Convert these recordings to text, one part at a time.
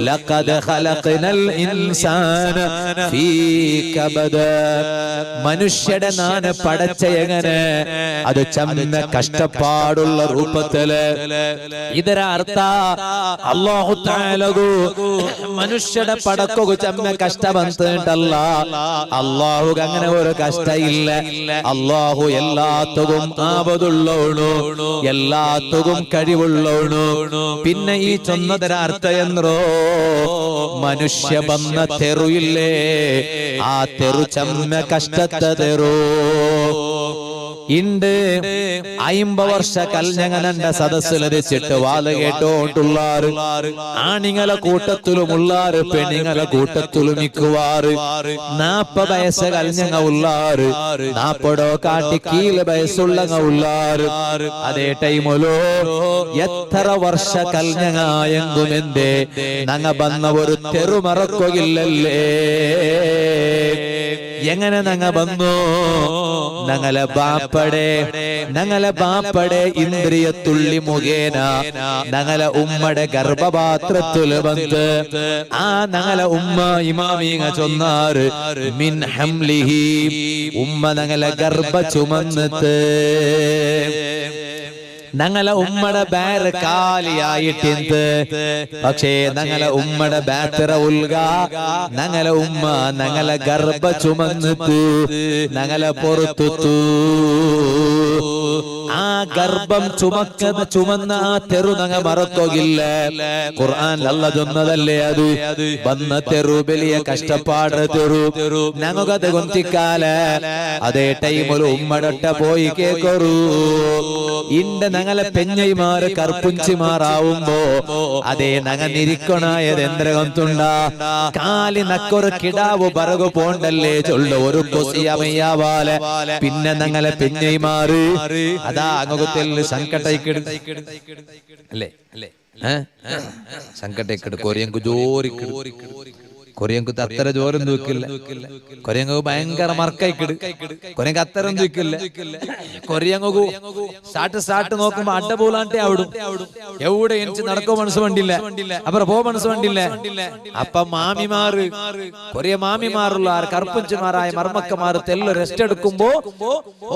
ലഖദ് ഖലഖ്നൽ ഇൻസാന ഫീ കബദ്. മനുഷ്യനെ നാൻ പടച്ച എങ്ങനെ? അത് ചമ്മ കഷ്ടപ്പാടുള്ള രൂപത്തില്. ಇದರ ಅರ್ಥ ಅಲ್ಲಾಹು ತಆಲಗು ಮನುಷ್ಯನ ಪಡಕೋಗು ಚಮ್ಮ ಕಷ್ಟ ಬಂತಲ್ಲ. അല്ലാഹുക്ക് അങ്ങനെ ഒരു കഷ്ടമില്ല. അല്ലാഹു എല്ലാത്തും ആപതുള്ളവണു, എല്ലാത്തും കഴിവുള്ളവണു. പിന്നെ ഈ ചൊന്നതര അർത്ഥ എന്നോ മനുഷ്യ വന്ന തെറുയില്ലേ, ആ തെറു ചമ്മ കഷ്ടത്തെ തെറു ഇണ്ട്. 50 വർഷ കല്ഞ്ഞങ്ങനന്റെ സദസ്സിലരിച്ചിട്ട് വാല് കേട്ടോണ്ടുള്ളാറ്. ആണിങ്ങളെ കൂട്ടത്തിലുമുള്ളാറ്, പെണിങ്ങളെ കൂട്ടത്തിലും മിക്കുവാറ്. 40 വയസ്സ് കല്ഞ്ഞങ്ങ ഉള്ളാറ്, 40 കാട്ടി കീഴ് വയസ്സുള്ളങ്ങ ഉള്ളാറ്. അതേ ടൈമിലോ എത്ര വർഷ കല്ഞ്ഞങ്ങായെങ്കും എന്തേ നങ്ങ വന്ന ഒരു തെറുമറക്കുകയില്ലല്ലേ. എങ്ങനെ നങ്ങ വന്നു? ഞങ്ങളെ ബാപ്പടെ ഇന്ദ്രിയത്തുള്ളി മുഖേന ഞങ്ങളെ ഉമ്മയുടെ ഗർഭപാത്രത്തിൽ വന്ന് ആ ഞങ്ങളെ ഉമ്മ ഇമാമീങ്ങ ചൊന്നാറ് മിൻ ഹംലിഹി, ഉമ്മ ഞങ്ങളെ ഗർഭ ചുമന്നിട്ട് ഞങ്ങളെ ഉമ്മയുടെ ബാര് കാലിയായിട്ടിന്ത്. പക്ഷേ ഞങ്ങളെ ഉമ്മയുടെ ബാത്തറ ഉൽഗ ഞങ്ങളെ ഉമ്മ ഞങ്ങളെ ഗർഭ ചുമന്നിട്ട് ഞങ്ങളെ പുറത്തു. ആ ഗർഭം ചുമന്ന ആ തെറു ഞങ്ങ മറക്കുകയില്ല. ഖുർആൻ അല്ല ചൊന്നതല്ലേ അത്. വന്ന തെറു വലിയ കഷ്ടപ്പാട് തെറു ഞങ്ങത് കൊന്തിക്കാല. അതേ ടൈമിൽ ഉമ്മടട്ട പോയി കേക്കൊറു. ഇന്റെ ഞങ്ങളെ പെഞ്ഞൈമാര് കർപ്പുഞ്ചിമാറാവുമ്പോ അതേ ഞങ്ങ നിരിക്കണായത് എന്തൊണ്ട കാലി നക്കൊരു കിടാവ് പറകു പോണ്ടല്ലേ ചൊല്ലു ഒരു കൊസിയമയ്യാവാലെ. പിന്നെ ഞങ്ങളെ പെഞ്ഞൈമാറ് അതാ അങ്ങത്തിൽ സങ്കടയിക്കിട് അല്ലേ സങ്കടയിക്കിട് കൊറിയങ്കു ജോറിക്കിട്. കൊറിയങ്കു അത്ര ജോരം തൂക്കില്ല. കൊറിയങ്കു ഭയങ്കര മർക്കൈക്കിട്. കൊറിയങ്കു അത്തരം തൂക്കില്ല. കൊറിയങ്കു സ്റ്റാർട്ട് നോക്കുമ്പോ അഡ പോലാണ്ടേ ആവിടും. എവിടെ എനിക്ക് നടക്കോ മനസ്സ് വണ്ടില്ല, അപ്പുറം പോ മനസ്സ് വണ്ടില്ല. അപ്പൊ മാമിമാറ് കൊറിയ മാമിമാറുള്ള കർപ്പഞ്ചിമാരായ മർമ്മക്കമാര് തെല്ല റെസ്റ്റ് എടുക്കുമ്പോ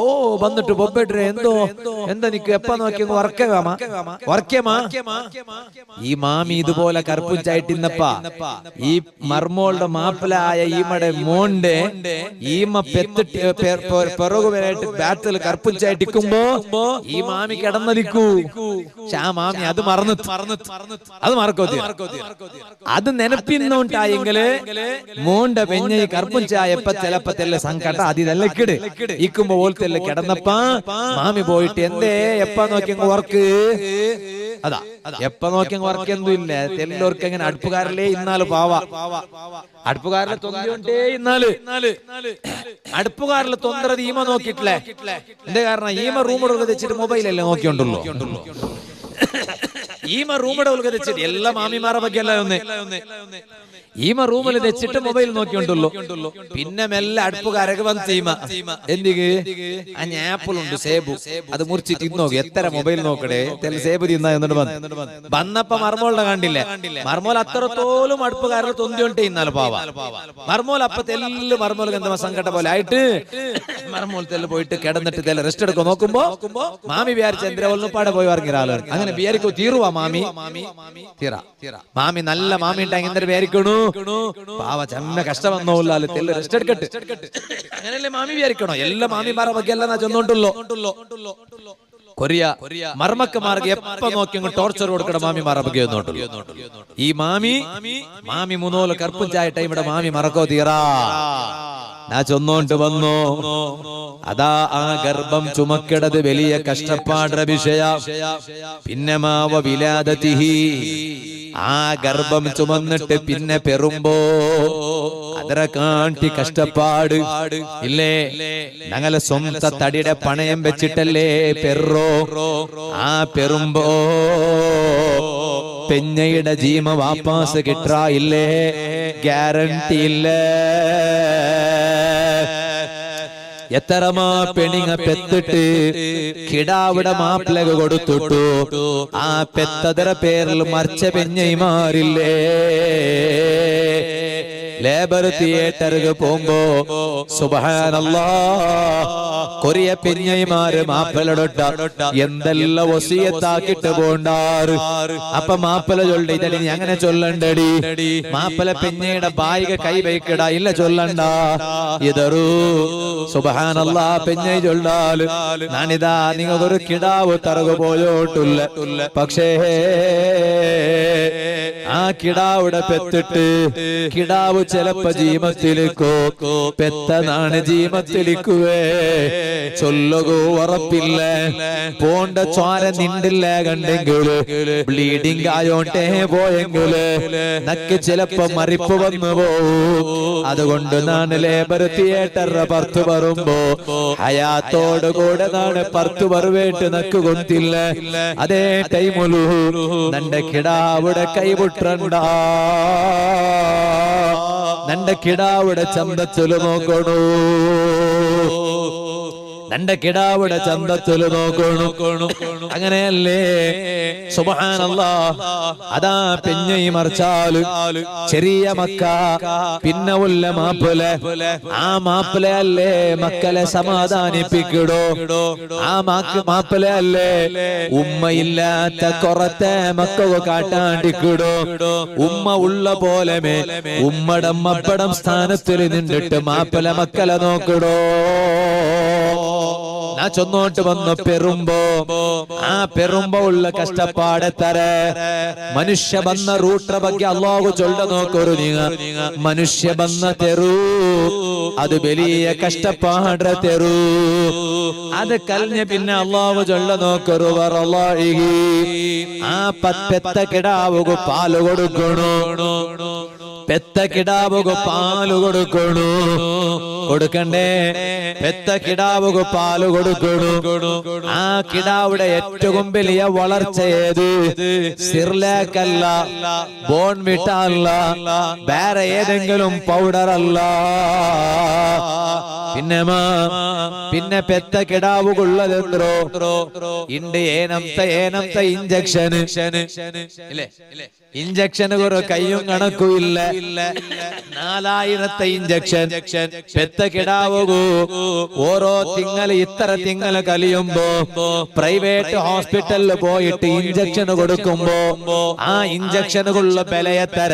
ഓ വന്നിട്ട് ബൊബെട്രെ എന്താ നിക്ക് എപ്പ നോക്കി വർക്കേമാ. ഈ മാമി ഇതുപോലെ കർപ്പുഞ്ചായിട്ടിന്നപ്പ ഈ മർമോളുടെ മാപ്പിളായ ഈമയുടെ മോന്റെ ഈമ പെറുകുവരായിട്ട് ബാറ്റിൽ കർപ്പുഞ്ചായിട്ടിക്കുമ്പോ ഈ മാമി കിടന്നടിക്കൂ. ആ മാമി അത് മറക്കോ അത് നെനപ്പിന്നോണ്ടായെങ്കില് മോന്റെ പെഞ്ഞ കർപ്പുഞ്ചായപ്പ ചിലപ്പോ തെല്ല സങ്കട അതിതെല്ലാം കിട് ഇക്കുമ്പോ ഓൽത്തെല്ല കിടന്നപ്പ മാമി പോയിട്ട് എന്തേ എപ്പ നോക്കി വർക്ക് അതാ എപ്പ നോക്കി വർക്ക് എന്തും ഇല്ല. തെല്ലോർക്ക് എങ്ങനെ അടുപ്പുകാരല്ലേ ഇന്നാല് അടുപ്പുകാരിലെ തൊന്തേ ഇന്നാല് അടുപ്പുകാരിലെ തൊന്തറത് ഈമ നോക്കിയിട്ടില്ലേ. എന്താ കാരണം ഈമ റൂമിലൊക്കെ വെച്ചിട്ട് മൊബൈലല്ലേ നോക്കിയോണ്ടുള്ളൂ. ഈമ റൂമിടെ ഉൾക്കെ വെച്ചിട്ട് എല്ലാ മാമിമാരെ ബഗ്ഗല്ല ഈമ റൂമിൽ വെച്ചിട്ട് മൊബൈൽ നോക്കിയോണ്ടുള്ളൂ. പിന്നെ മെല്ലെ അടുപ്പുകാരൊക്കെ വന്ന് ഈമ എന്തിക്ക് ആ ആപ്പിളുണ്ട് സേബു അത് മുറിച്ച് തിന്നോക്കി എത്ര മൊബൈൽ നോക്കടേ തെല്ല സേബു തിന്നാ എന്നിട്ട് വന്നപ്പോ മർമോളുടെ കണ്ടില്ലേ. മർമോൾ അത്രത്തോളം അടുപ്പുകാരുടെ തൊന്തിയോണ്ടേ ഇന്നാല് പാവ മർമോൾ അപ്പൊ തെല്ല് മർമോൾക്ക് എന്താ സങ്കട പോലെ ആയിട്ട് മർമോൾ തെല്ല് പോയിട്ട് കിടന്നിട്ട് തെല്ല റെസ്റ്റ് എടുക്കാൻ നോക്കുമ്പോ മാമി വിചാരിച്ച എന്തിനാ ഒന്നുപാടെ പോയി ഇറങ്ങിയ ആളാണ്. അങ്ങനെ വിചാരിക്കോ തീറുവാ മാമി തീറ മാമി നല്ല മാമി ഉണ്ടായി എന്തൊരു വിചാരിക്കണു പാവ ചെമ്മ കഷ്ടം വന്നോല്ലാല് തെല്ല് റെസ്റ്റ് എടുക്കട്ടെ. അങ്ങനെയല്ലേ മാമി വിചാരിക്കണോ. എല്ലാ മാമിമാരെ ബഗ്ഗല്ല ചെന്നോണ്ടുള്ളോ. കൊറിയ മർമ്മക്കമാർക്ക് എപ്പ നോക്കി ടോർച്ചർ കൊടുക്കണ മാമിമാരെ ബഗ്ഗ നോട്ടുള്ളൂ. ഈ മാമി മൂന്നോല് കർപ്പുഞ്ചായിട്ട ഇവിടെ മാമി മറക്കോ തീറാ ഞാൻ ചൊന്നോണ്ട് വന്നു. അതാ ആ ഗർഭം ചുമക്കിടത് വലിയ കഷ്ടപ്പാട വിഷയ. പിന്നെ മാവ വിലാദതിഹി ആ ഗർഭം ചുമന്നിട്ട് പിന്നെ പെറുമ്പോ അതര കാട്ടി കഷ്ടപ്പാട് ഇല്ലേ. ഞങ്ങളെ സ്വന്തം തടിയുടെ പണയം വെച്ചിട്ടല്ലേ പെറോ. ആ പെറുമ്പോ പെഞ്ഞയുടെ ജീമ വാപ്പാസ് കിട്ടായില്ലേ, ഗ്യാരണ്ടി ഇല്ല. എത്രമാ പെണിങ്ങ പെത്തിട്ട് കിടാവിടെ മാപ്പിളക കൊടുത്തിട്ടു ആ പെത്തതര പേരിൽ മറിച്ച പെഞ്ഞൈമാരില്ലേ ലേബർ തിയേറ്ററിൽ പോകുമ്പോ സുബ്ഹാനല്ലാഹ് കൊറിയ പെഞ്ഞൈമാര് മാപ്പിളടൊട്ട എന്തെല്ലാം വസിയത്താക്കിട്ട് പോണ്ടാറ് അപ്പൊ മാപ്പിള ചൊല്ലി ഇതടി നീ അങ്ങനെ ചൊല്ലണ്ടടി മാപ്പിള പെഞ്ഞയുടെ ബായിക കൈ വയ്ക്കട ഇല്ല ചൊല്ലണ്ട ഇതറു സുബ്ഹാനല്ലാഹ് പെഞ്ഞൈ ചൊല്ലാല് ഞാനിതാ നിങ്ങൾക്കൊരു കിടാവ് തറകു പോയോട്ടുള്ള പക്ഷേ ആ കിടാവിടെ പെത്തിട്ട് കിടാവ് ചിലപ്പോ ജീമത്തിലേക്കോ പെത്തനാണ് ജീമത്തിലേക്കുവേ ചൊല്ലുകോ ഉറപ്പില്ല പോണ്ട ചോര നിണ്ടില്ല കണ്ടെങ്കില് ബ്ലീഡിംഗ് ആയോണ്ടേ പോയെങ്കില് നക്ക് ചിലപ്പോ മറിപ്പ് വന്നു പോവും അതുകൊണ്ട് നാണ് ലേബർ തിയേറ്ററിന്റെ പുറത്ത് വരുമ്പോ ഹയാത്തോട് കൂടെ നാണ് പുറത്ത് വരുവേട്ട് നക്ക് കൊത്തില്ല അതേ ടൈമുലു നന്റെ കിടാവിടെ കൈപുട്ടണ്ട നന്റെ കിടാവിടെ ചന്തത്തില് നോക്കണു നന്റെ കിടാവിടെ ചന്തത്തില് നോക്കണു അങ്ങനെയല്ലേ സുബ്ഹാനല്ലാഹ് അതാ പെഞ്ഞൈ മറിച്ചാല് ചെറിയ മക്ക പിന്നെ ഉള്ള മാപ്പിള ആ മാപ്പിള അല്ലേ മക്കളെ സമാധാനിപ്പിക്കടോ ആ മാപ്പിള അല്ലേ ഉമ്മയില്ലാത്ത കുറത്തെ മക്കൾ കാട്ടാണ്ടിക്കടോ ഉമ്മ ഉള്ള പോലെ ഉമ്മടം മപ്പടം സ്ഥാനത്തിൽ നിന്നിട്ട് മാപ്പിള മക്കളെ നോക്കടോ ഞാൻ ചൊന്നോട്ട് വന്ന് പെറുമ്പോ ആ പെറുമ്പോ ഉള്ള കഷ്ടപ്പാടെ തര മനുഷ്യ വന്ന റൂട്ട ಬಗ್ಗೆ അല്ലാഹു ചൊല്ല നോക്കൊരു നീങ്ങ മനുഷ്യ വന്ന തെരു അത് വലിയ കഷ്ടപ്പാട തെരു അത് കൽഞ്ഞ പിന്നെ അല്ലാഹു ചൊല്ല നോക്കൊരു വറല്ലാഹി ആ പെത്ത കിടാവുക പാല് കൊടുക്കണു പെത്ത കിടാവുക പാല് കൊടുക്കണു കൊടുക്കണ്ടേ പെത്ത കിടാവുക പാല് കൊടുക്കണു ആ കിടാവിടെ ഏറ്റവും വലിയ വളർച്ച ഏത് സിർലാക്കല്ല ബോൺവിറ്റ അല്ല വേറെ ഏതെങ്കിലും പൗഡർ അല്ല പിന്നെ പെത്ത കിടാവുകളുള്ളതെന്തോ ഇണ്ട് ഏനംത ഇഞ്ചക്ഷൻ ഇഞ്ചക്ഷന് കുറെ കയ്യും കണക്കും ഇല്ല 4000 ഇഞ്ചക്ഷൻ പെത്ത കിടാവുകൂ ഓരോ ഇത്ര തിങ്കൾ കലിയുമ്പോ പ്രൈവറ്റ് ഹോസ്പിറ്റലിൽ പോയിട്ട് ഇഞ്ചക്ഷൻ കൊടുക്കുമ്പോ ആ ഇഞ്ചക്ഷനുകളുള്ള വിലയെത്തര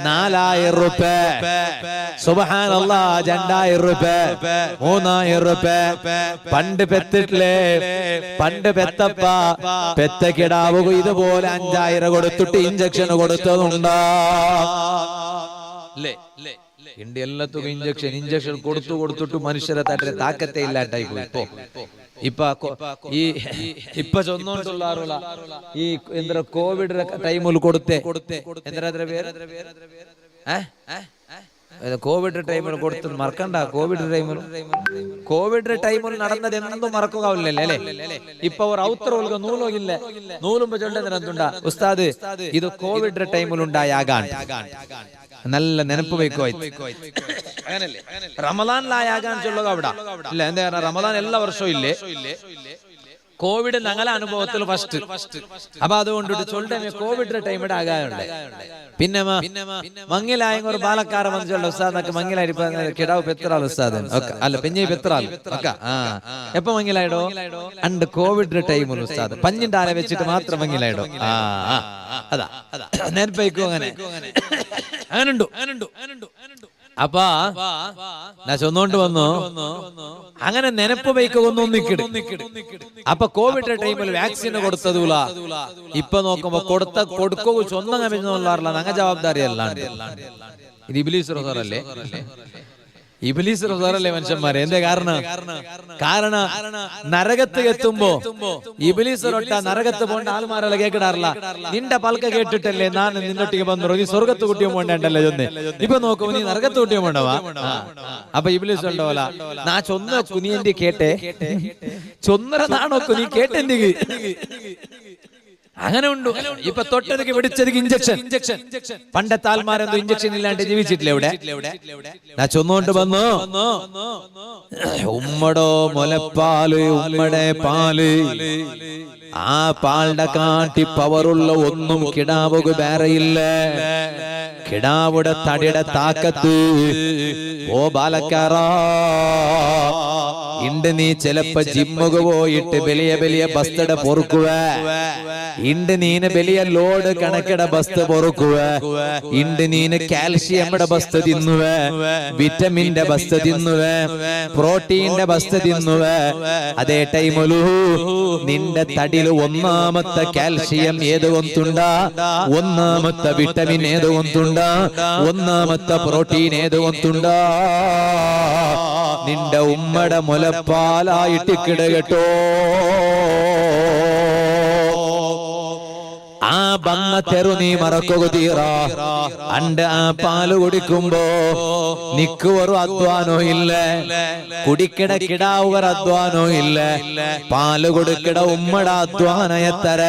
4000 രൂപ സുബ്ഹാനല്ലാഹ് 2000 രൂപ 3000 രൂപ പണ്ട് പെത്തിട്ടില്ലേ പണ്ട് പെത്തപ്പ പെത്ത കിടാവുകൂ ഇതുപോലെ 5000 കൊടുത്തിട്ട് ഇഞ്ചക്ഷൻ കൊടുത്തതുണ്ടാ ഇന്ത്യ എല്ലാത്തും ഇഞ്ചക്ഷൻ കൊടുത്തിട്ട് മനുഷ്യരെ തട്ടെ താക്കത്തെ ഇല്ലാണ്ടായി പോയി ഇപ്പൊ ചൊന്നോണ്ടുള്ള ഈ എന്താ കോവിഡ് ടൈമിൽ കൊടുത്തേ എന്താ പേര് കോവിഡ് ടൈമിൽ കൊടുത്തത് മറക്കണ്ട കോവിഡ് ടൈമിൽ നടന്നത് എന്തും മറക്കുകയില്ലല്ലേ അല്ലെ ഇപ്പൊ ഒരു ഔത്ര നൂലോകില്ല നൂലുമ്പോ ചൊല്ലുന്നുണ്ടാ ഉസ്താദ് ഇത് കോവിഡ് ടൈമിൽ ഉണ്ടായാകാൻ നല്ല നെനപ്പ് വയ്ക്കോ അങ്ങനല്ലേ റമദാനിലായാകാൻ ചൊല്ലുക അവിടെ ഇല്ല എന്താ റമദാൻ എല്ലാ വർഷവും ഇല്ലേ കോവിഡ് ഞങ്ങളെ അനുഭവത്തിൽ ഫസ്റ്റ് അപ്പൊ അതുകൊണ്ടിട്ട് ചൊല്ലേ കോവിഡ് ടൈമിടെ ആകാനുണ്ട് പിന്നെ മങ്ങിലായ ഒരു പാലക്കാരൻ വന്ന് ചൊല്ല ഉസ്താദ് മങ്ങിലായി കിടാവ് പെത്രാൾ ഉസ്താദ് അല്ല പെഞ്ഞി പെത്രാൾ എപ്പൊ മങ്ങിലായിടോ അണ്ട് കോവിഡ് ടൈമിൽ ഉസ്താദ് പഞ്ഞിന്റെ ആല വെച്ചിട്ട് മാത്രം മങ്ങിലായിടോ അതാ നെനപ്പയ്ക്കോ അങ്ങനുണ്ടോ അപ്പാ ഞാൻ ചൊന്നോണ്ട് വന്നു അങ്ങനെ നെനപ്പ് വയ്ക്കൊന്നും നിക്കിടും അപ്പൊ കോവിഡ് ടൈമിൽ വാക്സിൻ കൊടുത്തതൂല ഇപ്പൊ നോക്കുമ്പോ കൊടുക്കൂ സ്വന്തം കമ്മിച്ചൊന്നുമില്ല ഞങ്ങ ജവാബ്ദാരി അല്ലാണ്ട് ഇത് ഇബ്ലീസ് റസൂലല്ലേ ഇബ്ലീസ് റസൂലല്ലേ മനുഷ്യന്മാരെ എന്തേ കാരണം നരകത്ത് എത്തുമ്പോ ഇബ്ലീസ് റൊട്ട നരകത്ത് പോണ്ട ആൾമാരല്ല കേക്കിടാറില്ല നിന്റെ പൽക്ക കേട്ടിട്ടല്ലേ ഞാൻ നിന്നൊട്ടിക്ക് വന്നു നീ സ്വർഗത്ത് കുട്ടിയും പോണ്ടല്ലേ ചൊന്ന് ഇപ്പൊ നോക്കുമ്പോ നീ നരകത്ത് കുട്ടിയും പോണ്ടവാ അപ്പൊ ഇബ്ലീസ് ഉണ്ടോല നാ ചൊന്നോക്കു നീ എന്തി കേട്ടെ ചൊന്നര നാണോക്കു നീ കേട്ടെന്തിക്ക് അങ്ങനെ ഉണ്ട്. ഇപ്പൊ തൊട്ടതൊക്കെ പിടിച്ചതൊക്കെ ഇഞ്ചക്ഷൻ. പണ്ടത്തെ ആൾമാരെന്തോ ഇഞ്ചക്ഷൻ ഇല്ലാണ്ട് ജീവിച്ചിട്ടില്ല. ഇവിടെ ഞാൻ ചൊന്നുകൊണ്ട് വന്നു. ഉമ്മടോ മുലപ്പാല്, ഉമ്മടെ പാല്, ആ പാലിന്റെ കാട്ടി പവറുള്ള ഒന്നും കിടാവുക വേറെയില്ല. കിടാവുടെ തടിയുടെ താക്കത്ത് ഓ ബാലക്കാറാ ഇണ്ട്. നീ ചിലപ്പോ ജിമ്മുക പോയിട്ട് വലിയ വലിയ ബസ്തട പൊറുക്കുക, ഇണ്ട് നീന് വലിയ ലോഡ് കണക്കിട ബസ്ത് പൊറുക്കുക, ഇണ്ട് നീന് കാൽഷ്യമ്മടെ ബസ്ത് തിന്നുവ, വിറ്റമിന്റെ ബസ്ത് തിന്നുവ, പ്രോട്ടീന്റെ ബസ്ത് തിന്നുവ. അതേ ടൈമിലു നിന്റെ തടിയില് ഒന്നാമത്തെ കാൽഷ്യം ഏത് കൊണ്ടുണ്ടാ, ഒന്നാമത്തെ വിറ്റമിൻ ഏത് കൊണ്ടുണ്ടാ, ഒന്നാമത്തെ പ്രോട്ടീൻ ഏത് കൊണ്ടുണ്ടാ, നിന്റെ ഉമ്മടെ മുലപ്പാലായിട്ട് കിടകട്ടോ. ആ ബന്ന തെരു നീ മറക്കുക തീറ. അണ്ട് ആ പാല് കുടിക്കുമ്പോ നിക്കുവറും അധ്വാനോ ഇല്ല, കുടിക്കിട കിടാവുകർ അധ്വാനോ ഇല്ല, പാല് കൊടുക്കിട ഉമ്മട അധ്വാന എത്തര.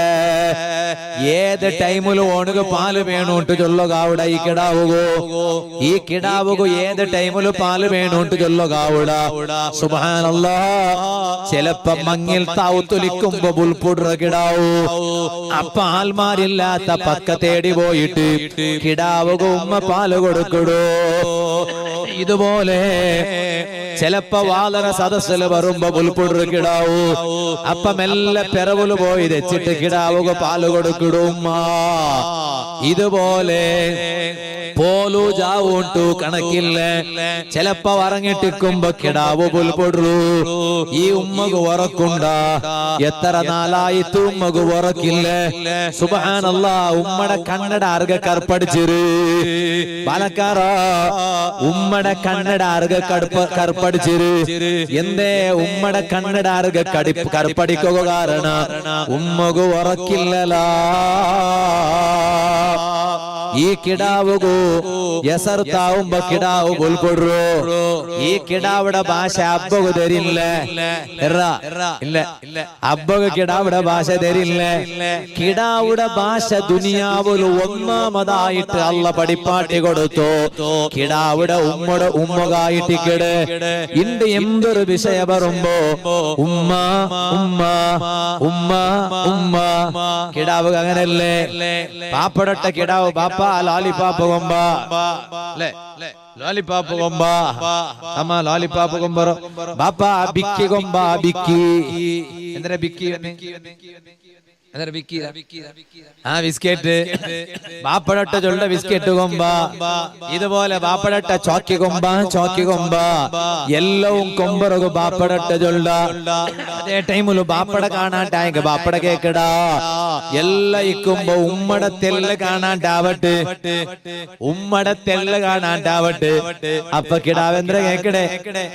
ഏത് ടൈമിലും ഓണുക പാല് വേണോട്ട് ചൊല്ലുകാവിട ഈ കിടാവുകോ, ഈ കിടാവുകോ ഏത് ടൈമിലും പാല് വേണോട്ട് ചൊല്ലുകാവിട. സുബ്ഹാനല്ലാഹ്. ചിലപ്പോ മങ്ങിൽ താവുത്തൊലിക്കുമ്പോ ബുൽപുട കിടാവൂ. അപ്പ ആൽമാരില്ലാത്ത പക്ക തേടി പോയിട്ട് കിടാവുക ഉമ്മ പാല് കൊടുക്കടോ. ഇതുപോലെ ചിലപ്പോ വാലര സദസ്സിൽ വരുമ്പോ ബുൽപുട കിടാവൂ. അപ്പൊ മെല്ലെ പിറവുല് പോയി വെച്ചിട്ട് കിടാവുക പാല് കൊടുക്കടോ ഉമ്മ. ഇതുപോലെ പോലു ജാവുണ്ടു കണക്കില്ല. ചിലപ്പോ വറങ്ങിട്ടിക്കുമ്പോ കിടാവു ബുൽപുടു. ഈ ഉമ്മക്ക് ഉറക്കുണ്ട. എത്ര നാളായിട്ട് ഉമ്മക്ക് ഉറക്കില്ല. സുബ്ഹാനല്ലാഹ്. ഉമ്മടെ കണ്ണട ആർഗ കർപ്പടിച്ചിരു പാലക്കാറ. ഉമ്മടെ കണ്ണട ആർഗ കർപ്പടിച്ചിരു. എന്തേ ഉമ്മടെ കണ്ണട ആർഗ കർപ്പടിക്കുക കാരണം ഉമ്മക്ക് ഉറക്കില്ലലാ. ഈ കിടാവുകു എസർത്താവുമ്പോ കിടാവ് ബുൽപുടു. ഈ കിടാവിടെ ഭാഷ അബ്ബകു തരില്ല. അബ്ബകു കിടാവിടെ ഭാഷ തരില്ല. കിടാവുടെ ഭാഷ ദുനിയാവിൽ ഒന്നാമതായിട്ട് അല്ല പഠിപ്പാട്ടി കൊടുത്തു. കിടാവുടെ ഉമ്മയുടെ ഉമ്മകായിട്ട് കിട്. ഇണ്ട് എന്തൊരു വിഷയം വരുമ്പോ ഉമ്മ ഉമ്മ ഉമ്മ ഉമ്മ. കിടാവുക അങ്ങനല്ലേ. പാപ്പടട്ട കിടാവ് ബാപ്പ ಲಾಲಿಪಾಪ್ ಗೊಂಬ ಲಾಲಿಪಾಪ್ ಗೊಂಬ ಅಮ್ಮ ಲಾಲಿಪಾಪ್ ಗೊಂಬರು ಬಾಪ ಬಿಕ್ಕಿ ಗೊಂಬ ಬಿಕ್ಕಿ ಅಂದ್ರೆ ಬಿಕ್ಕಿ ആ ബിസ്കറ്റ് ബാപ്പടട്ട ചൊല്ല ബിസ്കറ്റ് കൊമ്പ. ഇതുപോലെ ബാപ്പടട്ട ചോക്കി കൊമ്പ ചോക്കി കൊമ്പ എല്ലവും കൊമ്പറകു ബാപ്പടട്ട ചൊല്ല. അതേ ടൈമില് ബാപ്പട കാണാണ്ടായെങ്ക ബാപ്പട കേക്കടാ. ಎಲ್ಲ ഇക്കുമ്പോ ഉമ്മടെ തെല്ല് കാണാണ്ടാവട്ടെ, ഉമ്മടെ തെല്ല് കാണാണ്ടാവട്ടെ. അപ്പൊ കിടാവെന്ത്ര കേക്കടേ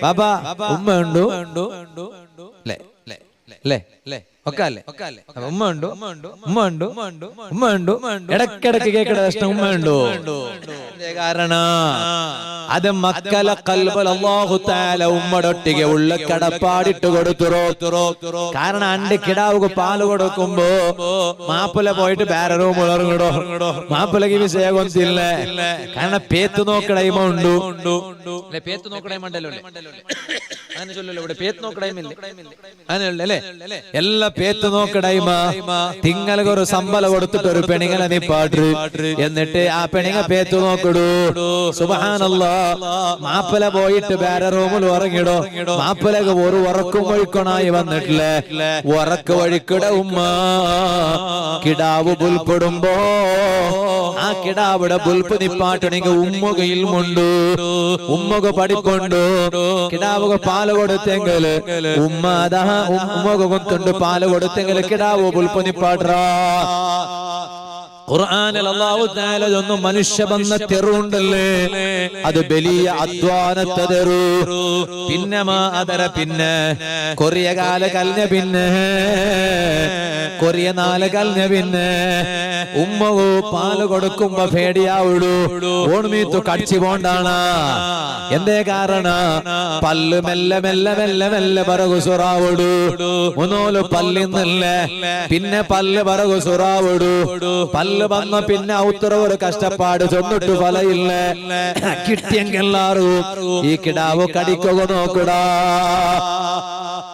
ബാബാ ഉമ്മ ഉണ്ടു അല്ലേ അല്ലേ അല്ലേ ഒക്കെ അല്ലേ ഉമ്മ ഉണ്ടോ ഉമ്മ ഉണ്ടോ ഉമ്മ ഉണ്ടോ ഇടക്കിടക്ക് കേക്കട പ്രശ്നം ഉമ്മ ഉണ്ടോ. കാരണം അത് മക്കളെ കൽബൽ അല്ലാഹു തആല ഉമ്മടൊട്ടിಗೆ ഉള്ള കടപ്പാടിട്ട് കൊടുത്തുറോ. കാരണം അണ്ട് കിടാവുക പാല് കൊടുക്കുമ്പോ മാപ്പിള പോയിട്ട് വേറെ റൂം ഉറങ്ങിടോ. മാപ്പിളക്ക് വിഷയം കൊന്നില്ല. കാരണം പേത്ത് നോക്കടൈമ ഉണ്ടു. പേത്ത് നോക്കടൈമണ്ടല്ലോ അങ്ങനെ ചൊല്ലല്ലോ. ഇവിടെ പേത്ത് നോക്കടൈമില്ലേ അങ്ങനെയല്ലേ എല്ലാ പേത്ത് നോക്കടൈമ. തിങ്ങൾക്ക് ഒരു ശമ്പളം കൊടുത്തിട്ട് ഒരു പെണിങ്ങളെ നിപ്പാട്ട്. എന്നിട്ട് ആ പെണിങ്ങ പേത്ത് നോക്കടൂ. സുബ്ഹാനല്ലാഹ്. മാപ്പിള പോയിട്ട് വേറെ റൂമിൽ ഉറങ്ങിടോ. മാപ്പിളക്ക് ഒരു ഉറക്കും വഴിക്കണായി വന്നിട്ടില്ല. ഉറക്ക് വഴിക്കിട ഉമ്മ കിടാവ് ബുൽപ്പെടുമ്പോ ആ കിടാവിടെ ബുൽപ്പ് നിപ്പാട്ടണെങ്കിൽ ഉമ്മുകയിൽ മുണ്ടു. ഉമ്മുക പഠിപ്പുണ്ടു. കിടാവുക പാല് കൊടുത്തെങ്കില് ഉമ്മ അതാ ഉമ്മുക കൊണ്ടുണ്ട് പാല് കൊടുത്തെങ്കിൽ കിടാവ് ബുൽപ്പ് നിപ്പാട്ടാ. ഖുർആനിൽ അല്ലാഹു തആല ഒന്ന് മനുഷ്യ ബന്ന തെറുണ്ടല്ലേ അത് വലിയ അധ്വാനത്തെ തെറു പിന്നെ അതര പിന്നെ കൊറിയ കാല കൽഞ്ഞ പിന്നെ കൊറിയ നാല് കൽഞ്ഞ പിന്നെ ഉമ്മവോ പാല് കൊടുക്കുമ്പോ പേടിയാവുള്ളൂ ഓൺമീത്തു കടിച്ചു പോണ്ടാണ് എന്തേ കാരണ പല്ല് മെല്ലെ മെല്ലെ മെല്ലെ മെല്ലെ പറകു സുറാവിടു മുന്നോല് പല്ലിന്നല്ല പിന്നെ പല്ല് പറകു സുറാവിടു പല്ല് വന്ന പിന്നെ ഔത്തറ ഒരു കഷ്ടപ്പാട് ചൊന്നിട്ടു ഫലയില്ല കിട്ടിയെങ്കിൽ എല്ലാവരും ഈ കിടാവ് കടിക്കുക നോക്കുടാ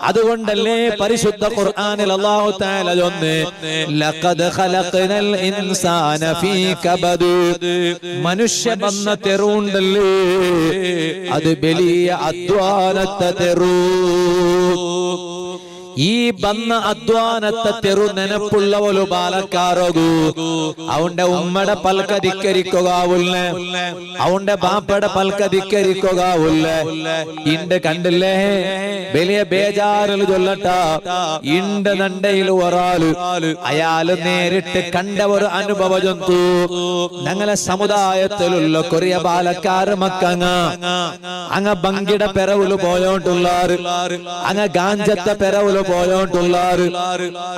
അതുകൊണ്ടല്ലേ പരിശുദ്ധ ഖുർആനിൽ അല്ലാഹു തആല ചൊന്ന് ലഖദ് ഖലഖനൽ ഇൻസാന ഫീ കബദ് മനുഷ്യ ബന്ന തെറുണ്ടല്ലേ അത് വലിയ അധ്വാനത്തെ തെറു ഈ ബന്ന അധ്വാനത്തെ തെറു നെനപ്പുള്ള ഒരു ബാലക്കാരോഗു അവന്റെ ഉമ്മയുടെ പൽക്ക ധിക്കരിക്കുകയാവില്ല അവന്റെ ബാപ്പയുടെ പൽക്ക ധിക്കരിക്കുകയാവില്ല ഇണ്ട് കണ്ടില്ലേ വലിയ ബേജാറിൽ ചൊല്ലട്ട ഇണ്ട് നണ്ടയിൽ ഒരാള് അയാള് നേരിട്ട് കണ്ട ഒരു അനുഭവ ജന്തു ഞങ്ങളെ സമുദായത്തിലുള്ള കൊറിയ ബാലക്കാര് മക്കങ്ങ അങ്ങ ബങ്കിട പെരവുല് പോയോണ്ടുള്ളാറ് അങ്ങ ഗാഞ്ചത്തെ പെരവുല് പോയോണ്ടുള്ളാറ്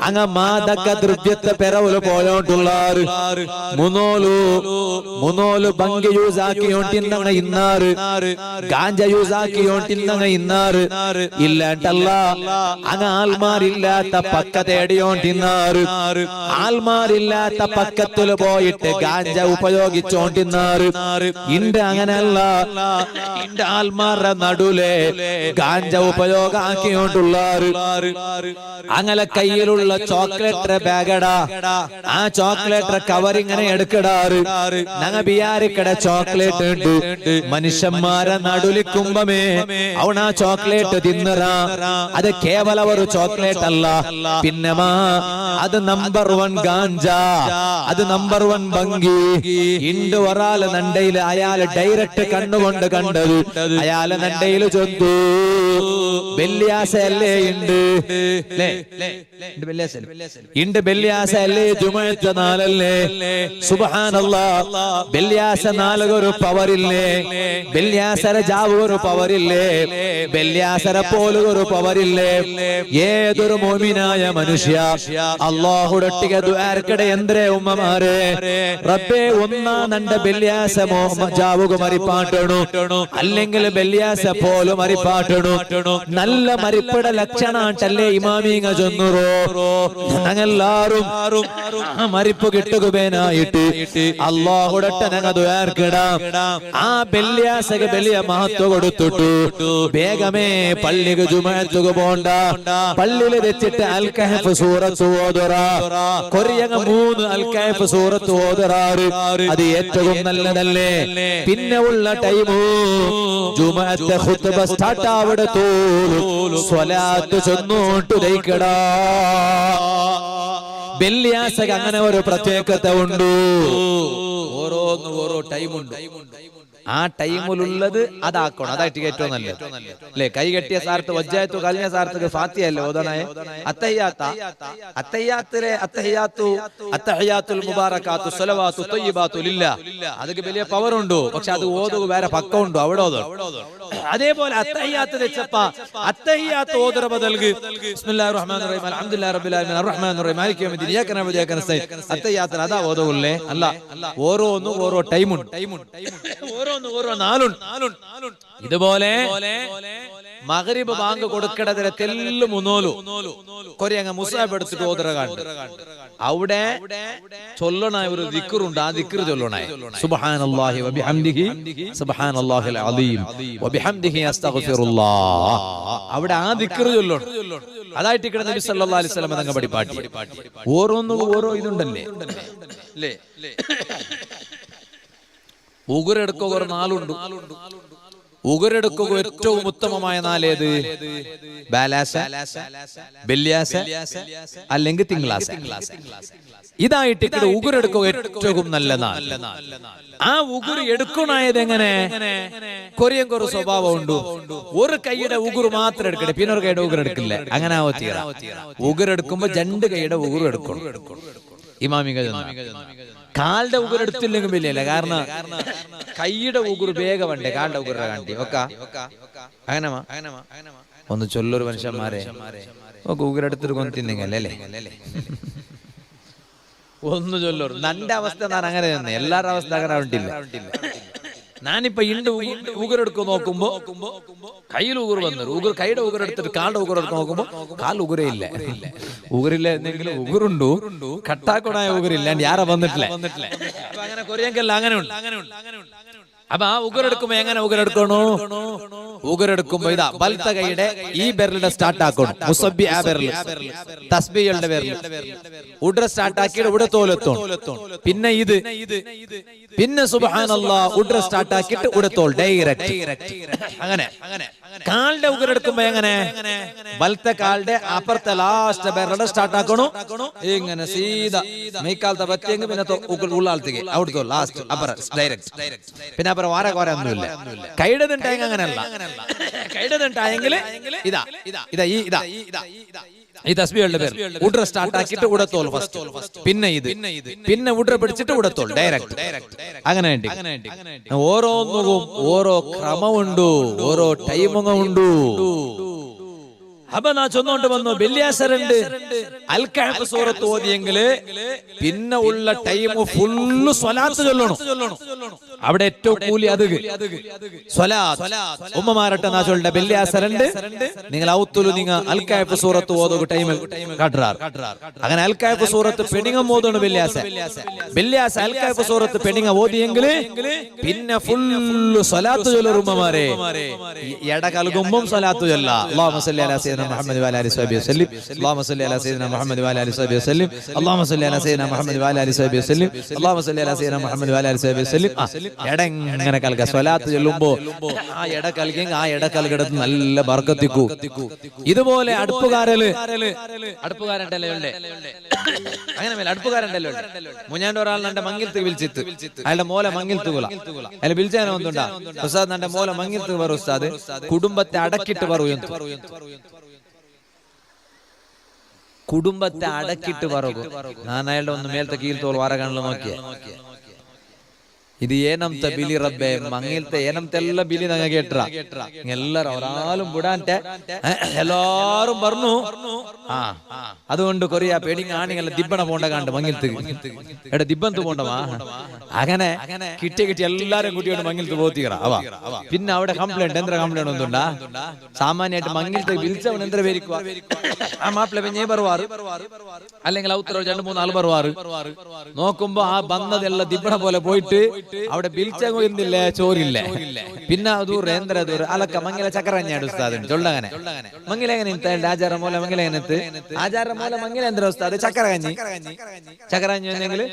അങ്ങ മാദക ദ്രവ്യത്തെ പെരവുല് പോയോണ്ടുള്ളാറ് മുന്നോല് ബങ്കി യൂസ് ആക്കിയോണ്ടിന്നങ്ങ ഇന്നാറ് ഗാഞ്ച യൂസ് ആക്കിയോണ്ടിന്നങ്ങ ഇന്നാറ് ഇല്ലാണ്ടല്ല അങ്ങ് ആൽമാരില്ലാത്ത പക്ക തേടിയോണ്ടിന്നാറ് ആൽമാരില്ലാത്ത പക്കത്തില് പോയിട്ട് ഗാഞ്ച ഉപയോഗിച്ചോണ്ടിന്നാറ് ഇണ്ട് അങ്ങനല്ല ഇണ്ട് ആൽമാരുടെ നടുലെ ഗാഞ്ച ഉപയോഗാക്കിയോണ്ടുള്ളാറ് അങ്ങനെ കയ്യിലുള്ള ചോക്ലേറ്റ് ബാഗടാ ആ ചോക്ലേറ്റ് കവർ ഇങ്ങനെ എടുക്കടാറ് ഞങ്ങ ബിയാരിക്കട ചോക്ലേറ്റ് ഉണ്ട് മനുഷ്യന്മാരെ നടുലിക്കുമ്പമേ അവൻ ആ ചോക്ലേറ്റ് തിന്നറാ അത് കേവല ഒരു ചോക്ലേറ്റ് അല്ല പിന്നെ അത് നമ്പർ 1 ഗാഞ്ച അത് നമ്പർ 1 ബങ്കി ഇണ്ട് ഒരാള് നണ്ടയില് അയാള് ഡയറക്റ്റ് കണ്ണുകൊണ്ട് കണ്ടത് അയാള് നണ്ടയില് ചൊന്തു വെള്ളിയാസല്ലേ ഉണ്ട് ഇണ്ട് വെള്ളിയാസല്ലേ ജുമഅത്ത് നാലല്ലേ സുബ്ഹാനല്ലാഹ് വെള്ളിയാസ നാലൊരു പവറില്ലേ വെള്ളിയാസര ജാവ് ഒരു പവറില്ലേ വെള്ളിയാസര പോലൊരു പവറില്ലേ ഏതൊരു മോമിനായ മനുഷ്യ അല്ലാഹുടൊട്ടിಗೆ ദുആർക്കടെ എന്തരേ ഉമ്മമാരെ റബ്ബേ ഒന്നാ നണ്ട വെള്ളിയാസ ജാവുക മരിപ്പാട്ടണു അല്ലെങ്കിൽ വെള്ളിയാസ പോലും മരിപ്പാട്ടണു നല്ല മരിപ്പട ലക്ഷണാട്ടല്ലേ ഇമാമിങ്ങ ചൊന്നുറോ ഞങ്ങളെല്ലാരും മരിപ്പ് കിട്ടുകേനായിട്ട് അല്ലാഹുടട്ട ഞങ്ങ ദുആർക്കിടാം ആ വെള്ളിയാസക്ക് വലിയ മഹത്വം കൊടുത്തിട്ടു വേഗമേ പള്ളിക്ക് ജുമഅത്തുക പോണ്ട പള്ളിയിൽ വെച്ചിട്ട് അൽ കഹഫ് സൂറത്ത് ഓതുറാ കൊറിയങ്ങ 3 അൽ കഹഫ് സൂറത്ത് ഓതുറാറ് അത് ഏറ്റവും നല്ലതല്ലേ പിന്നെ ഉള്ള ടൈമു ജുമഅത്തെ ഖുത്ബ സ്റ്റാർട്ട് ആവടത്തോ സ്വലാത്ത് ചൊന്നോട്ട് ദൈക്കടാ വെള്ളിയാസക്ക് അങ്ങനെ ഒരു പ്രത്യേകത ഉണ്ട് ഓരോ ടൈമുണ്ട് ആ ടൈമിലുള്ളത് അതാക്കണം അതായിട്ട് ഏറ്റവും നല്ലത് അല്ലെ കൈ കെട്ടിയ സാർത്ത് വജ്ജായത്തു കലിഞ്ഞ സാർത്ത് ഫാത്തിയല്ലേ ഓതണേ അത്തഹിയാത്തിലെ അത്തഹിയാത്തുൽ മുബാറകാത്തു സ്വലവാത്തു ത്വയ്യിബാത്തു ലില്ലാഹ് അതൊക്കെ വലിയ പവർ ഉണ്ട് പക്ഷെ അത് ഓതുക വേറെ പക്കമുണ്ട് അവിടെ അതേപോലെ അത്തഹിയാത്ത് വെച്ചപ്പ അത്തഹിയാത്ത് ഓതുറ ബദൽഗ് ബിസ്മില്ലാഹിർ റഹ്മാനിർ റഹീം അൽഹംദുലില്ലാഹി റബ്ബിൽ ആലമീൻ അർറഹ്മാനിർ റഹീം മാലികി യൗമിദ്ദീൻ ഇയ്യാക നഅബുദു വഇയ്യാക നസ്തഈൻ അത്തഹിയാത്ത് അതാ ഓതുകല്ലേ അല്ല ഓരോ ടൈമുണ്ട് ഓരോ നാലുണ്ട് ഇതുപോലെ മഗ്രിബ് ബാങ്ക് കൊടുക്കടതിലെ തെല്ലു മുന്നോലു കൊറിയങ്ങ മുസാബ് എടുത്തിട്ട് ഓതറ കണ്ട് അവിടെ ചൊല്ലണ ഒരു ദിക്റുണ്ട് ആ ദിക്ർ ചൊല്ലണേ സുബ്ഹാനല്ലാഹി വബിഹംദിഹി സുബ്ഹാനല്ലാഹിൽ അലീം വബിഹംദിഹി അസ്തഗ്ഫിറുല്ലാഹ് അവിടെ ആ ദിക്ർ ചൊല്ലണം അതായിട്ട് ഇവിടെ നബി സല്ലല്ലാഹു അലൈഹി വസല്ലം തങ്ങൾ പഠിപ്പാട്ടി ഓരോ ഇതുണ്ടല്ലേ അല്ലേ ഉഗുരെടുക്കുക ഒരു നാലുണ്ട് ഉഗുരെടുക്കുക ഏറ്റവും ഉത്തമമായ നാലേത് ബാലാസ ബെല്യാസ അല്ലെങ്കിൽ തിങ്കളാസ ഇതായിട്ട് ഇവിടെ ഉഗുരെടുക്കുക ഏറ്റവും നല്ല നാൾ ആ ഉഗുര് എടുക്കണായത് എങ്ങനെ കൊറിയൻ ഒരു സ്വഭാവം ഉണ്ട് ഒരു കൈയുടെ ഉഗുറ് മാത്രം എടുക്കട്ടെ പിന്നെ ഒരു കൈയുടെ ഉഗുർ എടുക്കില്ല അങ്ങനെ ഉഗുരെടുക്കുമ്പോ 2 കൈയുടെ ഉഗുർ എടുക്കണം ഇമാമിക കാലിന്റെ ഉഗർ എടുത്തില്ലെങ്കിൽ വലിയല്ല. കാരണം കൈയുടെ ഉഗുർ വേഗം വേണ്ടേ കാലിന്റെ ഉഗുറെ കാണ്ടി ഒക്കെ അങ്ങനമാ ഒന്ന് ചൊല്ലൊരു മനുഷ്യന്മാരെ ഒക്കെ ഉഗരെടുത്തിട്ട് കൊന്നു തിന്നെങ്കിൽ അല്ലേ ഒന്ന് ചൊല്ലൂർ. നന്റെ അവസ്ഥ ഞാൻ അങ്ങനെ തന്നെ, എല്ലാവരുടെ അവസ്ഥ അങ്ങനെ ഉണ്ടില്ല. ഞാനിപ്പോ ഇണ്ട് ഉഗരെടുക്കുക നോക്കുമ്പോ കയ്യിൽ ഉഗർ വന്നു കൈയുടെ ഉഗർ എടുത്തിട്ട് കാലിന്റെ ഉഗർ എടുക്കുക നോക്കുമ്പോ കാൽ ഉഗരേ ഇല്ല. ഉഗറില്ല എന്തെങ്കിലും ഉഗറുണ്ടു കട്ടാക്കൊടായ ഉഗറില്ല യാരാ വന്നിട്ടില്ല. അപ്പൊ അങ്ങനെ കൊറിയങ്കല്ല അങ്ങനെ ഉണ്ട്. അപ്പൊ ആ ഉഗരെടുക്കുമ്പോ എങ്ങനെ ഉഗരെടുക്കണോ? ഉഗരെടുക്കുമ്പോ ഇതാ വലത്തെ കൈയുടെ ഈ ബെരലിന്റെ സ്റ്റാർട്ട് ആക്കണം. മുസബ്ബി ആ ബെരൽ തസ്ബീഹുകളുടെ ബെരൽ ഉടര സ്റ്റാർട്ട് ആക്കിയിട്ട് ഇവിടെ തോലെത്തോൺ. പിന്നെ ഇത് പിന്നെ സുബ്ഹാനല്ലാഹ് ഉടര സ്റ്റാർട്ട് ആക്കിയിട്ട് ഇവിടെ തോൾ ഡയറക്റ്റ്. അങ്ങനെ കാലിന്റെ ഉഗരെടുക്കുമ്പോ എങ്ങനെ? വലത്തെ കാലിന്റെ അപ്പുറത്തെ ലാസ്റ്റ് ബെരലിന്റെ സ്റ്റാർട്ട് ആക്കണോ? ഇങ്ങനെ സീദാ മൈക്കാലത്തെ പറ്റിയെങ്കിൽ പിന്നെ ഉള്ളാളത്തേക്ക് അവിടുത്തെ ലാസ്റ്റ് അപ്പുറ ഡയറക്റ്റ്. പിന്നെ അപ്പുറം വാര കോര ഒന്നുമില്ല. കൈയുടെ തിണ്ടായെങ്കിൽ അങ്ങനെയല്ല. കൈയുടെ തിണ്ടായെങ്കിൽ ഇതാ ഇതാ ഇതാ ഈ തസ്ബീഹുകളുടെ പേര് ഉടര സ്റ്റാർട്ട് ആക്കിയിട്ട് ഉടത്തോൾ ഫസ്റ്റ്. പിന്നെ ഇത് പിന്നെ ഉടര പിടിച്ചിട്ട് ഉടത്തോൾ ഡയറക്റ്റ്. അങ്ങനെ ഓരോന്നും ഓരോ ക്രമമുണ്ട്, ഓരോ ടൈമും ഉണ്ട്. അപ്പൊ നാ ചൊന്നോണ്ട് വന്നു വെള്ളിയാസരുണ്ട് അൽ കഹ്ഫ് സൂറത്ത് ഓതിയെങ്കില് പിന്നെ ഉള്ള ടൈം ഫുള്ള് സ്വലാത്ത് ചൊല്ലണം. അവിടെ ഏറ്റവും കൂലി അത് സ്വലാത്ത്. ഉമ്മമാരട്ടെ നാ ചൊല്ലുടെ വെള്ളിയാസരുണ്ട് നിങ്ങൾ ഔത്തുലു നിങ്ങൾ അൽ കഹ്ഫ് സൂറത്ത് ഓതുക ടൈമിൽ കാട്ടാർ. അങ്ങനെ അൽ കഹ്ഫ് സൂറത്ത് പെണിങ്ങം ഓതണം. വെള്ളിയാസ അൽ കഹ്ഫ് സൂറത്ത് പെണിങ്ങ ഓതിയെങ്കില് പിന്നെ ഫുള്ള് സ്വലാത്ത് ചൊല്ലർ ഉമ്മമാരെ. എട കൽകുമ്പം സ്വലാത്ത് ചൊല്ല. അല്ലാഹുമ്മ സ്വല്ലി അലാ സയ്യിദന മുഹമ്മദ് വഅലാ ആലിഹി വസഹ്ബിഹി വസല്ലം. അല്ലാഹുമ്മ സ്വല്ലി അലാ സയ്യിദന മുഹമ്മദ് വഅലാ ആലിഹി വസഹ്ബിഹി വസല്ലം. അല്ലാഹുമ്മ സ്വല്ലി അലാ സയ്യിദന മുഹമ്മദ് വഅലാ ആലിഹി വസഹ്ബിഹി വസല്ലം. അല്ലാഹുമ്മ സ്വല്ലി അലാ സയ്യിദന മുഹമ്മദ് വഅലാ ആലിഹി വസഹ്ബിഹി വസല്ലം. എട ഇങ്ങനെ കൽക സ്വലാത്ത് ചൊല്ലുമ്പോ ആ എട കൽകെങ്കിൽ ആ എട കൽകിടത്ത് നല്ല ബർക്കത്തിക്കൂ. ഇതുപോലെ അടുപ്പുകാരണ്ടല്ലോ അങ്ങനെ മേലെ അടുപ്പുകാരണ്ടല്ലോ മുഞ്ഞാണ്ട് ഒരാൾ നന്റെ മങ്ങിൽത്ത് വിളിച്ചിട്ട് അയാളുടെ മോലെ മങ്ങിൽത്ത് കൊല അയാൾ വിളിച്ചാനോ ഒന്നുണ്ടാ ഉസ്താദ് നന്റെ മോലെ മങ്ങിൽത്ത് പറ ഉസ്താദ് കുടുംബത്തെ അടക്കിട്ട് പറയൂ. കുടുംബത്തെ അടക്കിട്ട് പറകൂ. ഞാൻ അയാളുടെ ഒന്ന് മേലത്തെ കീഴ്ത്തോൾ വാര കാണಲು നോക്കിയ ഇത് ഏനംത്തെ ബിലി റബ്ബെ മങ്ങിലത്തെ ഏനംതെല്ല ബിലി നങ്ങ കേട്ട എല്ലാരും ഒരാളും വിടാൻറ്റെ എല്ലാരും പറഞ്ഞു. ആ അതുകൊണ്ട് കൊറിയ പേടിങ് ആണിങ്ങല്ല ദിബ്ബണ പോണ്ട കണ്ട് മങ്ങിലത്ത് എടെ ദിബ്ബന്ത് പോണ്ടവാ. അങ്ങനെ കിട്ടി എല്ലാരും കുട്ടിയോട് മങ്ങിലത്ത് പോത്തിക്കറ അവ. പിന്നെ അവിടെ കംപ്ലൈന്റ് എന്ത്ര കംപ്ലൈന്റ് ഒന്നുണ്ടാ സാമാന്യമായിട്ട് മങ്ങിലത്തെ വിളിച്ചവൻ എന്ത്ര പേരിക്കുക ആ മാപ്പിള പെഞ്ഞേ പറവാറ് അല്ലെങ്കിൽ ഔത്തറ 2-3 ആൾ പറവാറ്. നോക്കുമ്പോ ആ ബന്നതെല്ലാം ദിബ്ബണ പോലെ പോയിട്ട് അവിടെ ബിൽച്ചൊന്നില്ല ചോറില്ല. പിന്നെ ദൂർ എന്ത്ര ദൂർ അലക്ക മംഗല ചക്കരഞ്ഞാട് ഉസ്താദ് ചൊല്ലങ്ങനെ മംഗല എങ്ങനെ ആചാര മൂല മംഗല എങ്ങനത്ത് ആചാര മൂല മംഗല എന്ത്ര ഉസ്താദ് ചക്കരകഞ്ഞി ചക്കരഞ്ഞെങ്കിൽ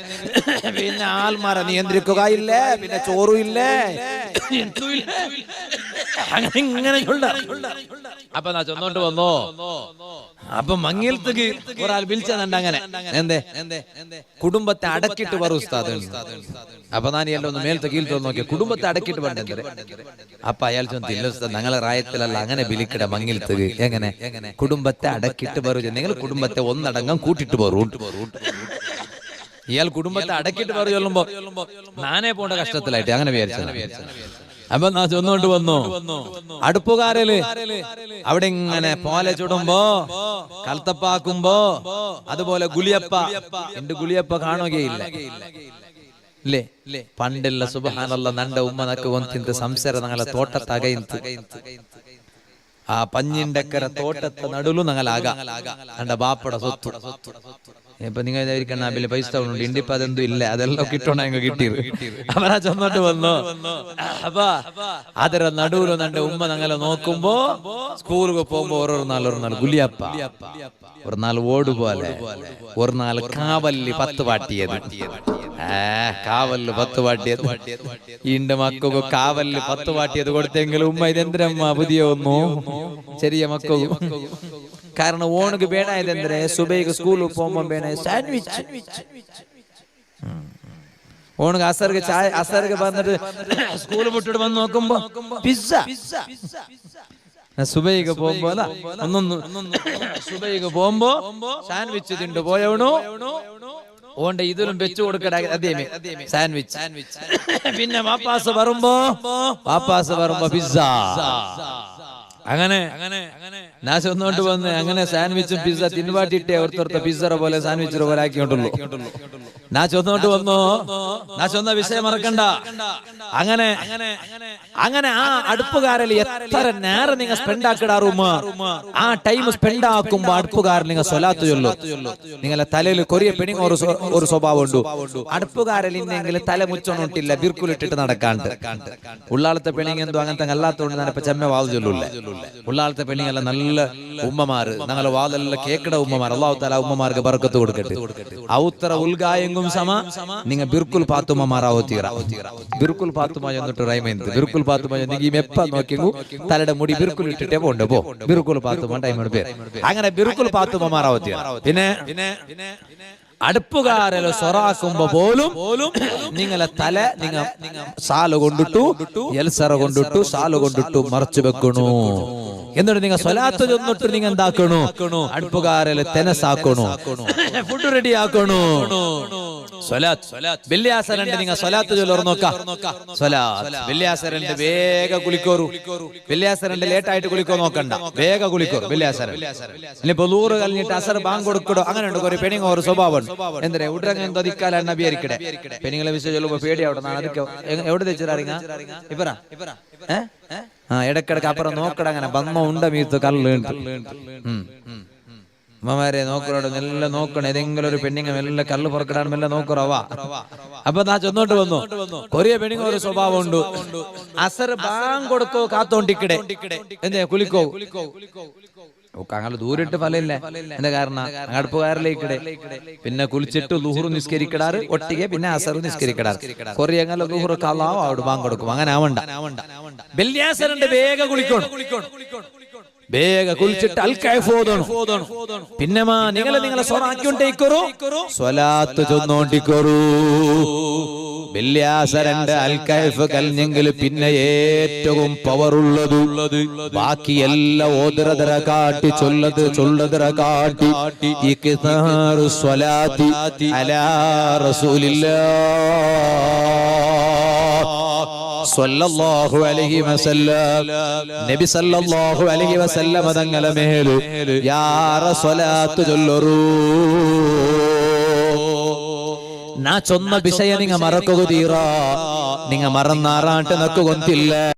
പിന്നെ ആൾമാരെ നിയന്ത്രിക്കുക ഇല്ല, പിന്നെ ചോറും ഇല്ല, ഇങ്ങനെ അപ്പൊ നാ ചൊന്നോണ്ട് വന്നോ. അപ്പൊ മങ്ങിലത്തേക്ക് ഒരാൾ വിളിച്ചതുണ്ട് അങ്ങനെ എന്തേ കുടുംബത്തെ അടക്കിട്ട് പറ ഉസ്താദ്. അപ്പൊ ഞാൻ എല്ലാം ഒന്ന് മേലത്തെ കീഴ്ത്തോ നോക്കിയ കുടുംബത്തെ അടക്കിട്ട് പറഞ്ഞെ. അപ്പൊ അയാൾ ചൊന്നില്ല ഉസ്താദ് ഞങ്ങളെ റായത്തിലല്ല അങ്ങനെ വിളിക്കട മങ്ങിലത്തേക്ക് എങ്ങനെ കുടുംബത്തെ അടക്കിട്ട് പറു. നിങ്ങൾ കുടുംബത്തെ ഒന്നടങ്കം കൂട്ടിട്ട് പറൂ. ഇയാൾ കുടുംബത്തെ അടക്കിട്ട് പറ ചൊല്ലുമ്പോ നാനേ പോണ്ട കഷ്ടത്തിലായിട്ട് അങ്ങനെ വിചാരിച്ചു. അപ്പൊ നാ ചൊന്നോണ്ട് വന്നു അടുപ്പുകാരല് അവിടെ ഇങ്ങനെ പോലെ ചുടുമ്പോ കൽത്തപ്പാക്കുമ്പോ അതുപോലെ ഗുളിയപ്പ എന്റെ ഗുളിയപ്പ കാണുകയില്ല ഇല്ലേ പണ്ടുള്ള സുബ്ഹാനല്ലാഹ് നണ്ട ഉമ്മ നക്ക് ಒಂತಿಂತ സംസാര ഞങ്ങളെ തോട്ടത്തകയിന്ത് ആ പഞ്ഞിണ്ടക്കര തോട്ടത്തെ നടുലു ഞങ്ങളാക എന്റെ ബാപ്പട സ്വത്ത്. ഇപ്പൊ നിങ്ങൾ വിചാരിക്കണം അതിൽ പൈസ ഉണ്ട് ഇണ്ടിപ്പ അതെന്തും ഇല്ല, അതെല്ലാം കിട്ടണ കിട്ടിയത് അവരാ ചൊന്നോട്ട് വന്നു. അപ്പൊ ಅದರ നടുവില് നന്റെ ഉമ്മ ഞങ്ങളെ നോക്കുമ്പോ സ്കൂളിൽ പോകുമ്പോ ഓരോ നാൾ ഗുലിയപ്പ, ഒരു നാൾ ഓട് പോലെ, ഒരു നാൾ കാവല്ലി 10 പാട്ടിയത്. കാവല് 10 പാട്ടിയത് ഈന്റെ മക്കൾക്ക് കാവല് 10 പാട്ടിയത് കൊടുത്തെങ്കിലും ഉമ്മ ഇതെന്തരമ്മ പുതിയ ഒന്നു ചെറിയ മക്കൾക്ക്. കാരണം ഓണക്ക് ಬೇಡಾಯ್തെಂದ್ರೆ സുബൈക്ക് സ്കൂളിൽ പോകുമ്പോ ಬೇಡ സാൻഡ്വിച്ച്, ഓണക്ക് അസർക്ക് ചായ, അസർക്ക് വന്നിട്ട് സ്കൂൾ വിട്ടിട്ട് വന്ന് നോക്കുമ്പോ പിസ്സ. സുബൈക്ക് പോകുമ്പോ ഒന്നൊന്ന് സുബൈക്ക് പോകുമ്പോ സാൻഡ്വിച്ച് തിണ്ട് പോയവണു ഓണ്ട ഇതിലും വെച്ചു കൊടുക്കട അതേ സാൻഡ്വിച്ച്. പിന്നെ വാപ്പാസ് വരുമ്പോ പിസ്സ. അങ്ങനെ ഞാൻ ചെന്നോണ്ട് വന്ന് അങ്ങനെ സാൻഡ്വിച്ചും പിസ്സ തിന്നുപാട്ടിട്ടേ ഓർത്തോർത്ത പിസ്സറ പോലെ സാൻഡ്വിച്ചിനെ പോലെ ആക്കിക്കൊണ്ടുള്ളൂ. ഞാൻ ചെന്നോണ്ട് വന്നു. ഞാൻ ചെന്ന വിഷയം മറക്കണ്ട. അങ്ങനെ ആ അടുപ്പുകാരിൽ എത്ര നേരം നിങ്ങൾ സ്പെൻഡ് ആക്കിടാറുമ്മ. ആ ടൈം സ്പെൻഡ് ആക്കുമ്പോ അടുപ്പുകാരിൽ നിങ്ങൾ സ്വലാത്ത് ചൊല്ലു. നിങ്ങളെ തലയിൽ കൊറിയ പെണിങ് ഒരു സ്വഭാവം ഉണ്ട്. അടുപ്പുകാരിൽ ഇന്നെങ്കിൽ തല മുച്ചൊന്നിട്ടില്ല, ബിർക്കുലിട്ടിട്ട് നടക്കാണ്ട്. ഉള്ളാളത്തെ പെണിങ് എന്തോ അങ്ങനത്തെ അല്ലാത്തോണ്ട് ഞാൻ ഇപ്പൊ ചെമ്മ വാത് ചൊല്ലൂല്ലേ. ഉള്ളാളത്തെ പെണ്ണിങ്ങല്ല നല്ല ഉമ്മമാര്, ഞങ്ങളെ വാതെല്ലാം കേക്കട ഉമ്മമാർ. അല്ലാഹു തആല ഉമ്മമാർക്ക് ബർക്കത്ത് കൊടുക്കട്ടെ. ഔത്ര ഉൽഗായെങ്കും സമ നിങ്ങൾ ബിർക്കുൽ പാത്തുമ്മമാരാവോ തീറ. ബിർക്കുൽ പാത്തുമ്മ എന്നിട്ട് റൈമെന്ത് ബിർക്കുൽ പാത്തുമ്മ നിങ്ങൾ എപ്പ നോക്കിയെങ്കു തലയുടെ മുടി ബിർക്കുൽ ഇട്ടിട്ടേ പോണ്ട് പോ. ബിർക്കുൽ പാത്തുമ്മ ടൈമോട് പേര്. അങ്ങനെ ബിർക്കുൽ പാത്തുമ്മമാരാവോ തീറ. പിന്നെ അടുപ്പുകാരൽ സൊറാക്കുമ്പോ പോലും നിങ്ങളെ തല നിങ്ങൾ സാല് കൊണ്ടിട്ടു, എൽസറ കൊണ്ടിട്ടു, സാല് കൊണ്ടിട്ടു മറച്ചു വെക്കണു. എന്നിട്ട് നിങ്ങൾ സ്വലാത്ത് ചെന്നിട്ട് നിങ്ങൾ എന്താക്കണു? അടുപ്പുകാരൽ തെനസാക്കണു, ഫുഡ് റെഡി ആക്കണു. വെള്ളിയാസരണ്ട് നിങ്ങൾ സ്വലാത്ത് ചൊല്ലു നോക്കാം. വെള്ളിയാസരണ്ട് വേഗ കുളിക്കോറു. വെള്ളിയാസരണ്ട് ലേറ്റ് ആയിട്ട് കുളിക്കോ നോക്കണ്ട, വേഗ കുളിക്കോറു. വെള്ളിയാസരൻ ഇനിയിപ്പോ ലൂറ് കഴിഞ്ഞിട്ട് അസർ ബാങ്ക് കൊടുക്കടോ. അങ്ങനെ ഉണ്ട് ഒരു പെണിങ്ങ ഒരു സ്വഭാവം. എന്തേ ഉടനെ എന്തോ ദിക്കാലാണ് നബിയായിരിക്കട്ടെ. പെണിങ്ങളെ വിഷയം ചൊല്ലുമ്പോ പേടിയാവട്ടെ. എവിടെ തെച്ചിറിങ്ങ ഇപ്പറാ ഇടക്കിടക്ക് അപ്പുറം നോക്കട. അങ്ങനെ ബമ്മ ഉണ്ട മീത്ത് കല്ല് അമ്മമാരെ നോക്കണോട് മെല്ലെ നോക്കണം. ഏതെങ്കിലും ഒരു പെണ്ണിങ്ങ മെല്ലെ കല്ല് പുറക്കിടാൻ മെല്ലെ നോക്കറവാ. അപ്പൊ ഞാൻ ചെന്നോട്ട് വന്നു. കൊറിയ പെണ്ണിങ്ങ ഒരു സ്വഭാവം ഉണ്ട്. അസർ ബാങ്ക് കൊടുക്കോ കാത്തോണ്ടിക്കടെ എന്തേ കുളിക്കോ. അങ്ങനെ ദൂരിട്ട് ഫലമില്ലേ. എന്താ കാരണം? അടുപ്പുകാരിലേക്കിടെ പിന്നെ കുളിച്ചിട്ട് ലുഹുറു നിസ്കരിക്കടാറ് ഒട്ടിಗೆ, പിന്നെ അസർ നിസ്കരിക്കടാറ്. കൊറിയങ്ങനെ ലുഹുറു കലാവും അവിടെ ബാങ്ക് കൊടുക്കും. അങ്ങനെ ആവണ്ട. വെള്ളിയാസരണ്ട് വേഗ കുളിക്കണം. ಬೇಗ ಕುಳಿಚಿಟ್ಟು ಅಲ್ಕೈಫ್ ಓದೋಣ. പിന്നമ നിങ്ങളെ സ്വറാക്കിക്കൊണ്ടേക്കറു, സ്വലാത്ത് ചൊന്നോണ്ടിക്കറു. വെള്ളിയാസരണ്ട് അൽക്കൈഫ് കൽഞ്ഞെങ്കിൽ പിന്നെ ഏറ്റവും പവറുള്ളത് ബാക്കി എല്ലാ ഓദരതര കാട്ടി ചൊല്ലതര കാട്ടി ഇക്താറു സ്വലാത്തി അലാ റസൂലില്ലാഹ് സ്വല്ലല്ലാഹു അലൈഹി വസല്ലം. നബി സല്ലല്ലാഹു അലൈഹി വസല്ലം തങ്ങളെ മേൽ യാറ സ്വലാത്ത് ചൊല്ലറൂ. ನಾ ಚೊನ್ನ ವಿಷಯ ನಿಂಗ ಮರಕೋಗುದೀರಾ? ನಿಂಗ ಮರನ್ನಾರಾಂಟ ನಕ್ಕು ಗೊಂತಿಲ್ಲ.